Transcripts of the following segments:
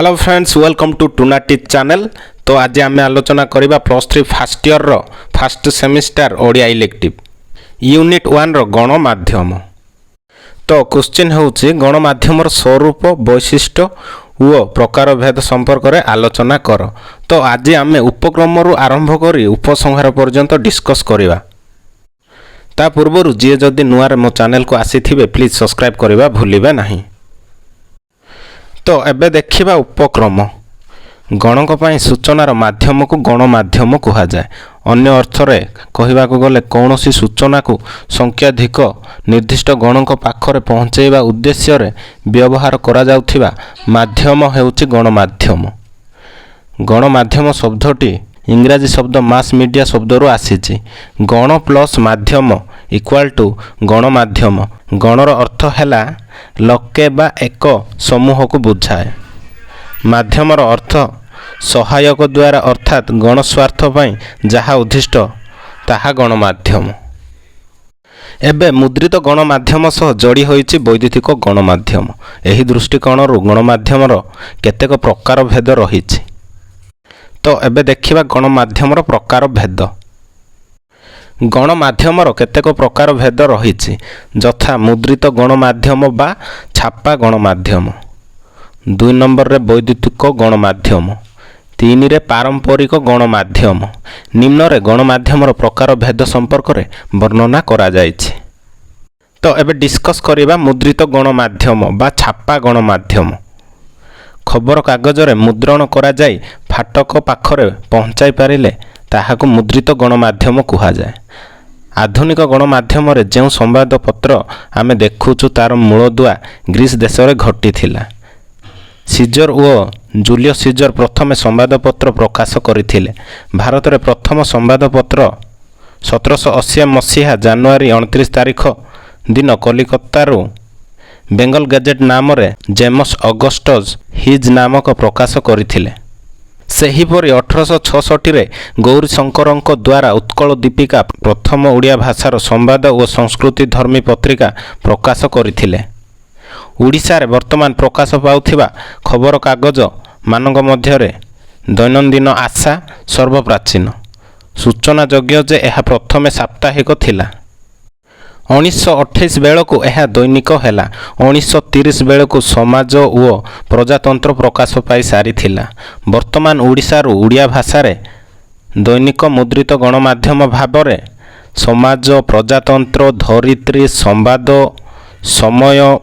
Hello friends, welcome to टूनाटी channel. तो आज आम आलोचना करवा +3 फर्स्ट ईयर रो first semester Odia elective Unit-1 रो गणमाध्यम। तो क्वेश्चन होउछि गणमाध्यमर स्वरूप वैशिष्ट्य व प्रकार भेद संपर्क रे आलोचना कर। तो आज आम उपक्रम रु आरंभ करी उपसंहार पर्यंत डिस्कस करवा। ता पूर्व जी जदि नुआर मो चैनल को आसीथिबे प्लीज सब्सक्राइब करवा भूलिबे नहीं। तो एबे देखिबा उपक्रम। गणक पई सूचनार माध्यम को गणमाध्यम कहा जाए। अन्य अर्थ रे कहिबा को गले कोनोसी सूचना को संख्याधिक निर्दिष्ट गणक पाखरे पहुंचेबा उद्देश्य रे व्यवहार करा जाउथिबा माध्यम हेउछि गणमाध्यम। गणमाध्यम शब्दटी इंग्राजी शब्द मास मीडिया शब्द रो आसीछि। गण प्लस माध्यम इक्वल टू गणमाध्यम। गणर अर्थ हैला लके बा एक समूह को बुझाए। माध्यमर अर्थ सहायक द्वारा अर्थात गण स्वार्थ पई जहा उद्दिष्ट ताहा गणमाध्यम। एबे मुद्रित गणमाध्यम सह जोड़ी होइछि वैद्युतिक गणमाध्यम। एही दृष्टिकोणरू गणमाध्यमर केतेक प्रकार भेद रहिछि। तो एबे देखिबा गणमाध्यमर प्रकार भेद। गणमाध्यमर केतेक प्रकार भेद रहिछि यथा मुद्रित गणमाध्यम बा छापा गणमाध्यम, 2 नंबर रे वैद्युतिक गणमाध्यम, 3 रे पारंपरिक गणमाध्यम। निम्न रे गणमाध्यमर प्रकार भेद संपर्क रे वर्णना करा जायछि। तो एबे डिस्कस करिबा मुद्रित गणमाध्यम बा छापा गणमाध्यम। खबर कागज रे मुद्रण करा जाय फाटक पाखरे पहुंचाई पारिले ताहाको मुद्रित गणमाध्यम कहा जाए। आधुनिक गणमाध्यम रे जेउ संवादपत्र आमे देखुछु तार मूलदुआ ग्रीस देश रे घटी थिला। सीजर ओ जूलियस सीजर प्रथम संवादपत्र प्रकाश करिथिले। भारत रे प्रथम संवादपत्र 1780 मसीहा जनवरी 29 तारिख दिन कलिकता रो बेंगल गजेट नाम रे जेम्स अगस्टस हिज नामक प्रकाश करिथिले। सेहीपरि 1866 रे गौरी शंकरଙ୍କ द्वारा उत्कल दीपिका प्रथम ओडिया भाषार संवाद और संस्कृति धर्मी पत्रिका प्रकाश करिथिले। ओडिशा रे वर्तमान प्रकाश पाउथिबा खबर कागज मानक मध्य रे दैनंदिन आशा सर्वप्राचीन। सूचना योग्य जे एहा प्रथम साप्ताहिक थिला। 1928 बेलू यह दैनिक हैला। 1930 बेलू समाज और प्रजातंत्र प्रकाश पाई सारी थिला। वर्तमान ओडिशा रू ओडिया भाषा रे दैनिक मुद्रित गणमाध्यम भाव रे समाज, प्रजातंत्र, धरित्री, संवाद, समय,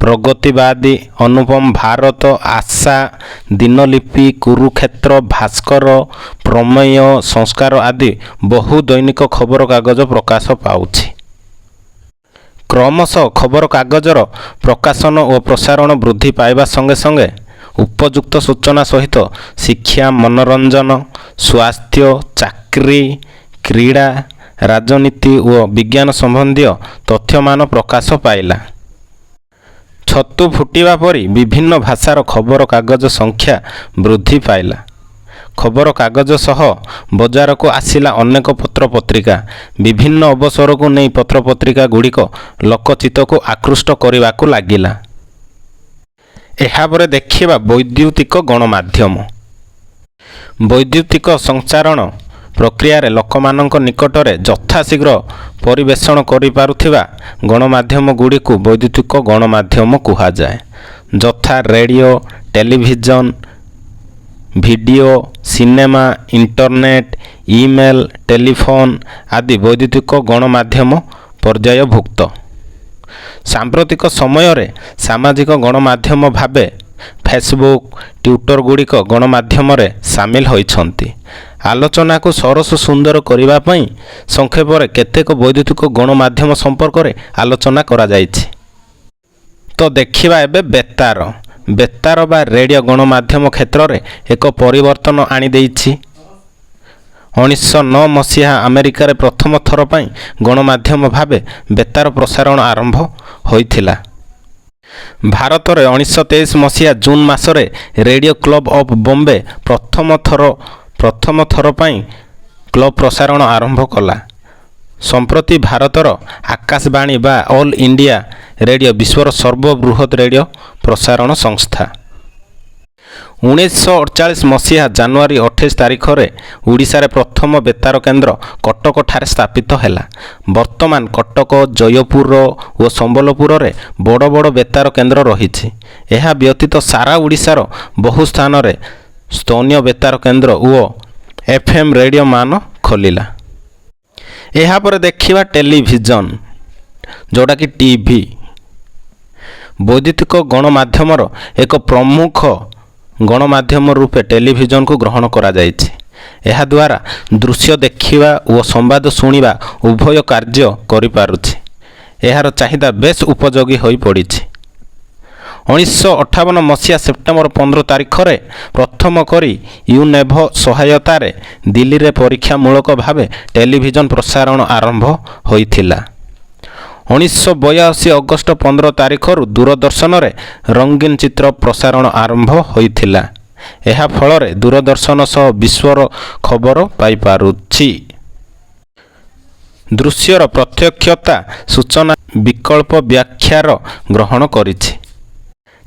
प्रगतिवादी, अनुपम भारत, आशा, दिनलिपि, कुरुक्षेत्र, भास्कर, प्रमेय, संस्कार आदि बहु दैनिक खबर कागज प्रकाश पाउछि। क्रमशः खबर कागजर प्रकाशन और प्रसारण वृद्धि पाइबा संगे संगे उपयुक्त सूचना सहित शिक्षा, मनोरंजन, स्वास्थ्य, चाकरी, क्रीड़ा, राजनीति और विज्ञान संबंधी तथ्यमान प्रकाश पाइला। छतु फुटिबा परी विभिन्न भाषार खबर कागज संख्या वृद्धि पाइला। खबर कागज सह बजार को आसिला अनेक पत्र पत्रिका। विभिन्न अवसर को नहीं पत्र पत्रिका गुड़िक लोकचित्त को आकृष्ट करने को लगिला। एहा परे देखिबा वैद्युतिक गणमाध्यम। वैद्युतिक संचारण प्रक्रिया रे लोकमानक निकट रे यथाशीघ्र परिवेषण करि पारुथिबा गणमाध्यम गुडी को वैद्युतिक गणमाध्यम कहा जाए। यथा radio, television, video, cinema, internet, email, telephone आदि वैद्युतिक गणमाध्यम पर्यायभुक्त। सांप्रतिक समय रे सामाजिक गणमाध्यम भाबे फेसबुक, ट्विटर गुड़िक गणमाध्यम रे सामिल होइछंती। आलोचना को सरस सुंदर करिबा पई संक्षेप रे केतेक वैद्युतिक गणमाध्यम संपर्क रे आलोचना करा जायछि। तो देखिबा एबे बेतार। बेतार बा रेडियो गणमाध्यम क्षेत्र रे एक परिवर्तन आनी देइछि। 1909 मसीहा अमेरिका रे प्रथम थर पई गणमाध्यम भाबे बेतार प्रसारण आरंभ होइथिला। भारत रे 1923 मसीहा जून मासरे रेडियो क्लब ऑफ बॉम्बे प्रथम थर पई क्लब प्रसारण आरंभ कला। संप्रति भारतर आकाशवाणी बा ऑल इंडिया रेडियो विश्वर सर्वबृहत रेडियो प्रसारण संस्था। 1948 ମସିହା ଜାନୁଆରୀ 28 ତାରିଖରେ ଓଡ଼ିଶାରେ ପ୍ରଥମ ବେତାର କେନ୍ଦ୍ର କଟକଠାରେ ସ୍ଥାପିତ ହେଲା। ବର୍ତ୍ତମାନ କଟକ, ଜୟପୁର ଓ ସମ୍ବଲପୁରରେ ବଡ଼ ବଡ଼ ବେତାର କେନ୍ଦ୍ର ରହିଛି। ଏହା ବ୍ୟତୀତ ସାରା ଓଡ଼ିଶାର ବହୁ ସ୍ଥାନରେ ସ୍ଥାନୀୟ ବେତାର କେନ୍ଦ୍ର ଓ FM ରେଡ଼ିଓ ମାନ ଖୋଲିଲା। ଏହାପରେ ଦେଖିବା ଟେଲିଭିଜନ, ଯେଉଁଟାକି ଟିଭି। ବୈଦ୍ୟୁତିକ ଗଣମାଧ୍ୟମର ଏକ ପ୍ରମୁଖ ଗଣମାଧ୍ୟମ ରୂପେ ଟେଲିଭିଜନକୁ ଗ୍ରହଣ କରାଯାଇଛି। ଏହାଦ୍ୱାରା ଦୃଶ୍ୟ ଦେଖିବା ଓ ସମ୍ବାଦ ଶୁଣିବା ଉଭୟ କାର୍ଯ୍ୟ କରିପାରୁଛି। ଏହାର ଚାହିଦା ବେଶ୍ ଉପଯୋଗୀ ହୋଇପଡ଼ିଛି। 1958 ମସିହା ସେପ୍ଟେମ୍ବର 15 ତାରିଖରେ ପ୍ରଥମ କରି ୟୁନେଭ ସହାୟତାରେ ଦିଲ୍ଲୀରେ ପରୀକ୍ଷାମୂଳକ ଭାବେ ଟେଲିଭିଜନ ପ୍ରସାରଣ ଆରମ୍ଭ ହୋଇଥିଲା। 1982 ଅଗଷ୍ଟ 15 ତାରିଖରୁ ଦୂରଦର୍ଶନରେ ରଙ୍ଗୀନ ଚିତ୍ର ପ୍ରସାରଣ ଆରମ୍ଭ ହୋଇଥିଲା। ଏହା ଫଳରେ ଦୂରଦର୍ଶନ ସହ ବିଶ୍ୱର ଖବର ପାଇପାରୁଛି। ଦୃଶ୍ୟର ପ୍ରତ୍ୟକ୍ଷତା ସୂଚନା ବିକଳ୍ପ ବ୍ୟାଖ୍ୟାର ଗ୍ରହଣ କରିଛି।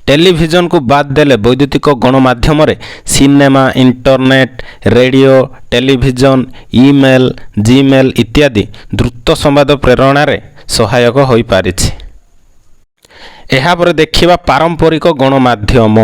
ଟେଲିଭିଜନକୁ ବାଦ ଦେଲେ ବୈଦ୍ୟୁତିକ ଗଣମାଧ୍ୟମରେ cinema, internet, radio, television, email, Gmail ଇତ୍ୟାଦି ଦ୍ରୁତ ସମ୍ବାଦ ପ୍ରେରଣାରେ ସହାୟକ ହୋଇପାରିଛି। ଏହାପରେ ଦେଖିବା ପାରମ୍ପରିକ ଗଣମାଧ୍ୟମ।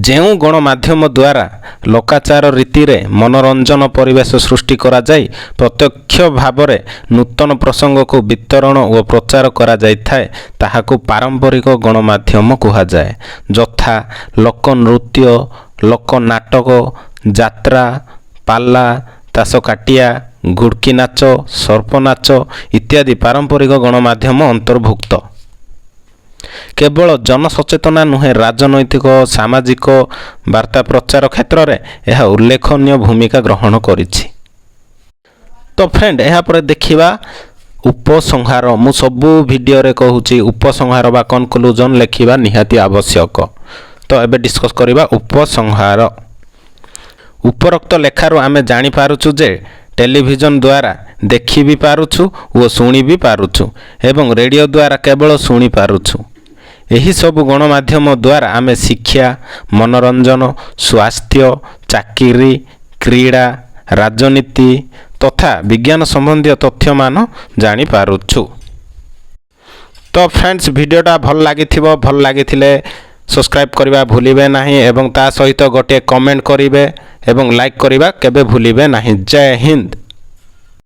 ଯେଉଁ ଗଣମାଧ୍ୟମ ଦ୍ୱାରା ଲୋକାଚାର ରୀତିରେ ମନୋରଞ୍ଜନ ପରିବେଶ ସୃଷ୍ଟି କରାଯାଇ ପ୍ରତ୍ୟକ୍ଷ ଭାବରେ ନୂତନ ପ୍ରସଙ୍ଗକୁ ବିତରଣ ଓ ପ୍ରଚାର କରାଯାଇଥାଏ, ତାହାକୁ ପାରମ୍ପରିକ ଗଣମାଧ୍ୟମ କୁହାଯାଏ। ଯଥା ଲୋକନୃତ୍ୟ, ଲୋକନାଟକ, ଯାତ୍ରା, ପାଲା, ତାସକାଠିଆ, ଘୁଡ଼କି ନାଚ, ସର୍ପନାଚ ଇତ୍ୟାଦି ପାରମ୍ପରିକ ଗଣମାଧ୍ୟମ ଅନ୍ତର୍ଭୁକ୍ତ। କେବଳ ଜନସଚେତନା ନୁହେଁ, ରାଜନୈତିକ ସାମାଜିକ ବାର୍ତ୍ତା ପ୍ରଚାର କ୍ଷେତ୍ରରେ ଏହା ଉଲ୍ଲେଖନୀୟ ଭୂମିକା ଗ୍ରହଣ କରିଛି। ତ ଫ୍ରେଣ୍ଡ, ଏହାପରେ ଦେଖିବା ଉପସଂହାର। ମୁଁ ସବୁ ଭିଡ଼ିଓରେ କହୁଛି ଉପସଂହାର ବା କନକ୍ଲୁଜନ୍ ଲେଖିବା ନିହାତି ଆବଶ୍ୟକ। ତ ଏବେ ଡିସ୍କସ୍ କରିବା ଉପସଂହାର। ଉପରୋକ୍ତ ଲେଖାରୁ ଆମେ ଜାଣିପାରୁଛୁ ଯେ ଟେଲିଭିଜନ ଦ୍ୱାରା ଦେଖି ବି ପାରୁଛୁ ଓ ଶୁଣି ବି ପାରୁଛୁ ଏବଂ ରେଡ଼ିଓ ଦ୍ୱାରା କେବଳ ଶୁଣିପାରୁଛୁ। ଏହିସବୁ ଗଣମାଧ୍ୟମ ଦ୍ୱାରା ଆମେ ଶିକ୍ଷା, ମନୋରଞ୍ଜନ, ସ୍ୱାସ୍ଥ୍ୟ, ଚାକିରି, କ୍ରୀଡ଼ା, ରାଜନୀତି ତଥା ବିଜ୍ଞାନ ସମ୍ବନ୍ଧୀୟ ତଥ୍ୟମାନ ଜାଣିପାରୁଛୁ। ତ ଫ୍ରେଣ୍ଡସ୍, ଭିଡ଼ିଓଟା ଭଲ ଲାଗିଥିଲେ ସବସ୍କ୍ରାଇବ୍ କରିବା ଭୁଲିବେ ନାହିଁ ଏବଂ ତା ସହିତ ଗୋଟିଏ କମେଣ୍ଟ କରିବେ ଏବଂ ଲାଇକ୍ କରିବା କେବେ ଭୁଲିବେ ନାହିଁ। ଜୟ ହିନ୍ଦ।